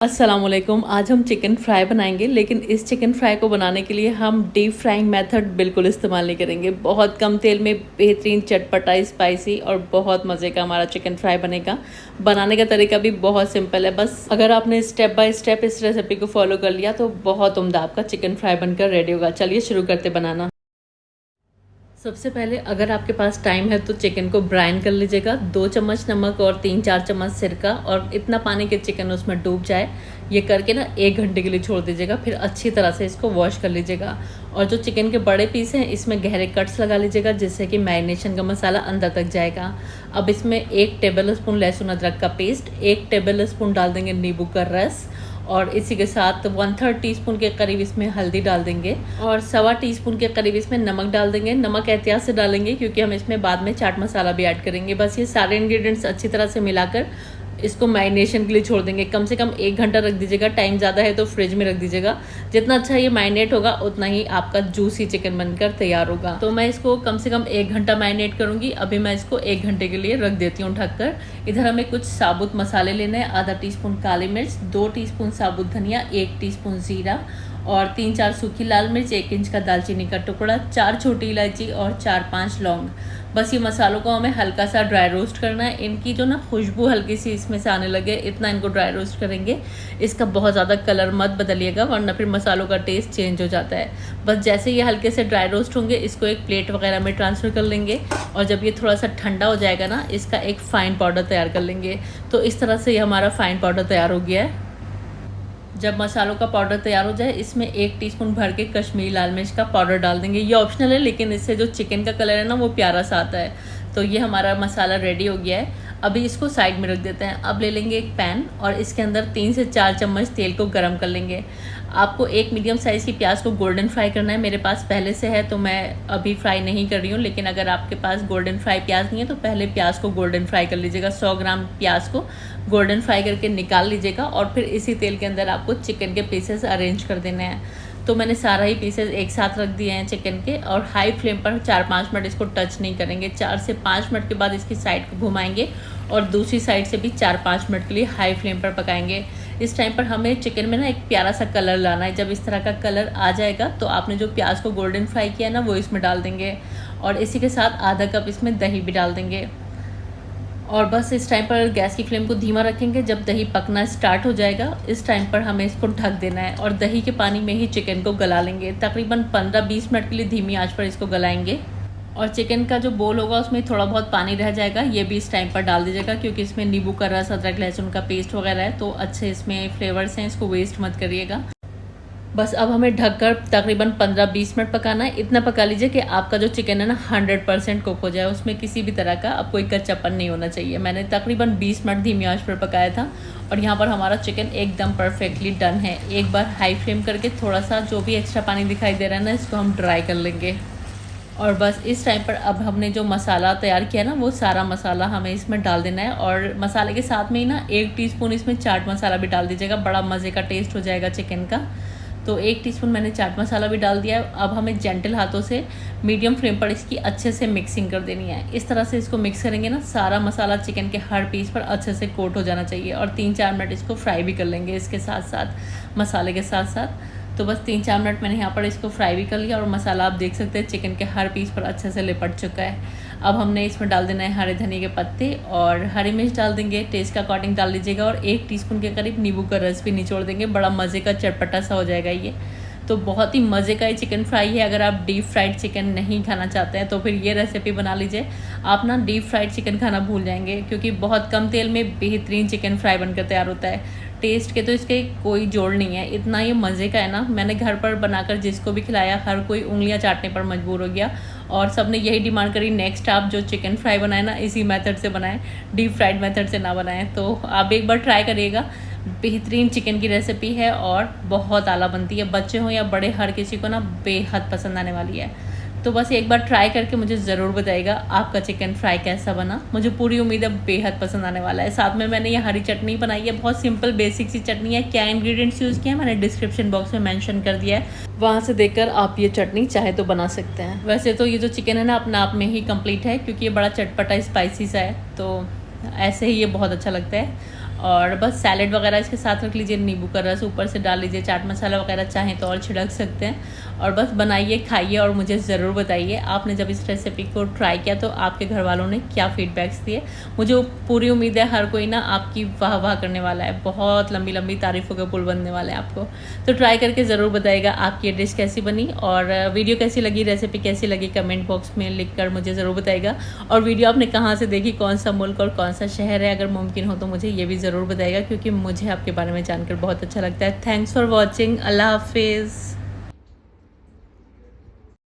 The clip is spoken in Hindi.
अस्सलामुअलैकुम। आज हम चिकन फ्राई बनाएंगे, लेकिन इस चिकन फ्राई को बनाने के लिए हम डीप फ्राइंग मेथड बिल्कुल इस्तेमाल नहीं करेंगे। बहुत कम तेल में बेहतरीन चटपटा स्पाइसी और बहुत मज़े का हमारा चिकन फ्राई बनेगा। बनाने का तरीका भी बहुत सिंपल है। बस अगर आपने स्टेप बाय स्टेप इस रेसिपी को फॉलो कर लिया तो बहुत उम्दा आपका चिकन फ्राई बनकर रेडी होगा। चलिए शुरू करते बनाना। सबसे पहले अगर आपके पास टाइम है तो चिकन को ब्राइन कर लीजिएगा। 2 चम्मच नमक और 3-4 चम्मच सिरका और इतना पानी कि चिकन उसमें डूब जाए। ये करके ना 1 घंटे के लिए छोड़ दीजिएगा। फिर अच्छी तरह से इसको वॉश कर लीजिएगा। और जो चिकन के बड़े पीस हैं इसमें गहरे कट्स लगा लीजिएगा, जिससे कि मैरिनेशन का मसाला अंदर तक जाएगा। अब इसमें 1 टेबल स्पून लहसुन अदरक का पेस्ट, 1 टेबल स्पून डाल देंगे नींबू का रस और इसी के साथ 1/3 टीस्पून के करीब इसमें हल्दी डाल देंगे और 1/4 टीस्पून के करीब इसमें नमक डाल देंगे। नमक एहतियात से डालेंगे क्योंकि हम इसमें बाद में चाट मसाला भी ऐड करेंगे। बस ये सारे इंग्रेडिएंट्स अच्छी तरह से मिलाकर इसको मैरिनेशन के लिए छोड़ देंगे। कम से कम 1 घंटा रख दीजिएगा। टाइम ज़्यादा है तो फ्रिज में रख दीजिएगा। जितना अच्छा ये मैरिनेट होगा उतना ही आपका जूसी चिकन बनकर तैयार होगा। तो मैं इसको कम से कम 1 घंटा मैरिनेट करूंगी। अभी मैं इसको 1 घंटे के लिए रख देती हूँ ढककर। इधर हमें कुछ साबुत मसाले लेने हैं। आधा टीस्पून काली मिर्च, 2 टीस्पून साबुत धनिया, 1 टीस्पून जीरा और 3-4 सूखी लाल मिर्च, 1 इंच का दालचीनी का टुकड़ा, 4 छोटी इलायची और 4-5 लौंग। बस ये मसालों को हमें हल्का सा ड्राई रोस्ट करना है। इनकी जो ना खुशबू हल्की सी इसमें से आने लगे, इतना इनको ड्राई रोस्ट करेंगे। इसका बहुत ज़्यादा कलर मत बदलिएगा वरना फिर मसालों का टेस्ट चेंज हो जाता है। बस जैसे ये हल्के से ड्राई रोस्ट होंगे इसको एक प्लेट वगैरह में ट्रांसफ़र कर लेंगे और जब ये थोड़ा सा ठंडा हो जाएगा ना इसका एक फ़ाइन पाउडर तैयार कर लेंगे। तो इस तरह से ये हमारा फ़ाइन पाउडर तैयार हो गया है। जब मसालों का पाउडर तैयार हो जाए इसमें 1 टीस्पून भर के कश्मीरी लाल मिर्च का पाउडर डाल देंगे। ये ऑप्शनल है, लेकिन इससे जो चिकन का कलर है ना वो प्यारा सा आता है। तो ये हमारा मसाला रेडी हो गया है। अभी इसको साइड में रख देते हैं। अब ले लेंगे एक पैन और इसके अंदर 3 से 4 चम्मच तेल को गर्म कर लेंगे। आपको एक मीडियम साइज़ की प्याज को गोल्डन फ्राई करना है। मेरे पास पहले से है तो मैं अभी फ्राई नहीं कर रही हूँ, लेकिन अगर आपके पास गोल्डन फ्राई प्याज नहीं है तो पहले प्याज को गोल्डन फ्राई कर लीजिएगा। 100 ग्राम प्याज को गोल्डन फ्राई करके निकाल लीजिएगा और फिर इसी तेल के अंदर आपको चिकन के पीसेस अरेंज कर देने हैं। तो मैंने सारा ही पीसेस एक साथ रख दिए हैं चिकन के और हाई फ्लेम पर 4-5 मिनट इसको टच नहीं करेंगे। 4 से 5 मिनट के बाद इसकी साइड को घुमाएंगे और दूसरी साइड से भी 4-5 मिनट के लिए हाई फ्लेम पर पकाएंगे। इस टाइम पर हमें चिकन में ना एक प्यारा सा कलर लाना है। जब इस तरह का कलर आ जाएगा तो आपने जो प्याज को गोल्डन फ्राई किया ना वो इसमें डाल देंगे और इसी के साथ आधा कप इसमें दही भी डाल देंगे। और बस इस टाइम पर गैस की फ्लेम को धीमा रखेंगे। जब दही पकना स्टार्ट हो जाएगा इस टाइम पर हमें इसको ढक देना है और दही के पानी में ही चिकन को गला लेंगे। तकरीबन 15-20 मिनट के लिए धीमी आंच पर इसको गलाएंगे और चिकन का जो बोल होगा उसमें थोड़ा बहुत पानी रह जाएगा, ये भी इस टाइम पर डाल दीजिएगा क्योंकि इसमें नींबू का रस, अदरक लहसुन का पेस्ट वगैरह है तो अच्छे इसमें फ्लेवर्स हैं, इसको वेस्ट मत करिएगा। बस अब हमें ढककर तकरीबन 15-20 मिनट पकाना है। इतना पका लीजिए कि आपका जो चिकन है ना 100% कुक हो जाए, उसमें किसी भी तरह का अब कोई कच्चापन नहीं होना चाहिए। मैंने तकरीबन 20 मिनट धीमी आंच पर पकाया था और यहाँ पर हमारा चिकन एकदम परफेक्टली डन है। एक बार हाई फ्लेम करके थोड़ा सा जो भी एक्स्ट्रा पानी दिखाई दे रहा है ना इसको हम ड्राई कर लेंगे। और बस इस टाइम पर अब हमने जो मसाला तैयार किया ना वो सारा मसाला हमें इसमें डाल देना है और मसाले के साथ में ही ना 1 टीस्पून इसमें चाट मसाला भी डाल दीजिएगा। बड़ा मज़े का टेस्ट हो जाएगा चिकन का। तो 1 टीस्पून मैंने चाट मसाला भी डाल दिया है। अब हमें जेंटल हाथों से मीडियम फ्लेम पर इसकी अच्छे से मिक्सिंग कर देनी है। इस तरह से इसको मिक्स करेंगे ना सारा मसाला चिकन के हर पीस पर अच्छे से कोट हो जाना चाहिए और 3-4 मिनट इसको फ्राई भी कर लेंगे इसके साथ साथ, मसाले के साथ साथ। तो बस 3-4 मिनट मैंने यहाँ पर इसको फ्राई भी कर लिया और मसाला आप देख सकते हैं चिकन के हर पीस पर अच्छे से लिपट चुका है। अब हमने इसमें डाल देना है हरे धनिया के पत्ते और हरी मिर्च डाल देंगे, टेस्ट का अकॉर्डिंग डाल लीजिएगा और 1 टीस्पून के करीब नींबू का रस भी निचोड़ देंगे। बड़ा मज़े का चटपटा सा हो जाएगा ये। तो बहुत ही मज़े का ये चिकन फ्राई है। अगर आप डीप फ्राइड चिकन नहीं खाना चाहते हैं तो फिर ये रेसिपी बना लीजिए। आप ना डीप फ्राइड चिकन खाना भूल जाएंगे क्योंकि बहुत कम तेल में बेहतरीन चिकन फ्राई बनकर तैयार होता है। टेस्ट के तो इसके कोई जोड़ नहीं है, इतना ये मज़े का है ना। मैंने घर पर बनाकर जिसको भी खिलाया हर कोई उंगलियां चाटने पर मजबूर हो गया और सबने यही डिमांड करी नेक्स्ट आप जो चिकन फ्राई बनाए ना इसी मेथड से बनाएं, डीप फ्राइड मेथड से ना बनाएं। तो आप एक बार ट्राई करिएगा। बेहतरीन चिकन की रेसिपी है और बहुत आला बनती है। बच्चे हों या बड़े हर किसी को ना बेहद पसंद आने वाली है। तो बस एक बार ट्राई करके मुझे ज़रूर बताइएगा आपका चिकन फ्राई कैसा बना। मुझे पूरी उम्मीद है बेहद पसंद आने वाला है। साथ में मैंने ये हरी चटनी बनाई है, बहुत सिंपल बेसिक सी चटनी है। क्या इंग्रेडिएंट्स यूज़ किए हैं मैंने डिस्क्रिप्शन बॉक्स में मेंशन कर दिया है, वहाँ से देखकर आप ये चटनी चाहे तो बना सकते हैं। वैसे तो ये जो चिकन है ना अपने आप में ही कंप्लीट है क्योंकि ये बड़ा चटपटा स्पाइसी सा है, तो ऐसे ही ये बहुत अच्छा लगता है। और बस सैलेड वगैरह इसके साथ रख लीजिए, नींबू का रस ऊपर से डाल लीजिए, चाट मसाला वगैरह चाहें तो और छिड़क सकते हैं। और बस बनाइए, खाइए और मुझे ज़रूर बताइए आपने जब इस रेसिपी को ट्राई किया तो आपके घर वालों ने क्या फीडबैक्स दिए। मुझे पूरी उम्मीद है हर कोई ना आपकी वाह वाह करने वाला है, बहुत लंबी लंबी तारीफ़ों के पुल बनने वाले हैं आपको। तो ट्राई करके ज़रूर बताइएगा आपकी ये डिश कैसी बनी, और वीडियो कैसी लगी, रेसिपी कैसी लगी, कमेंट बॉक्स में लिख कर मुझे ज़रूर बताइएगा। और वीडियो आपने कहाँ से देखी, कौन सा मुल्क और कौन सा शहर है, अगर मुमकिन हो तो मुझे ये भी ज़रूर बताइएगा, क्योंकि मुझे आपके बारे में जानकर बहुत अच्छा लगता है। Thanks for watching. अल्लाह हाफिज़।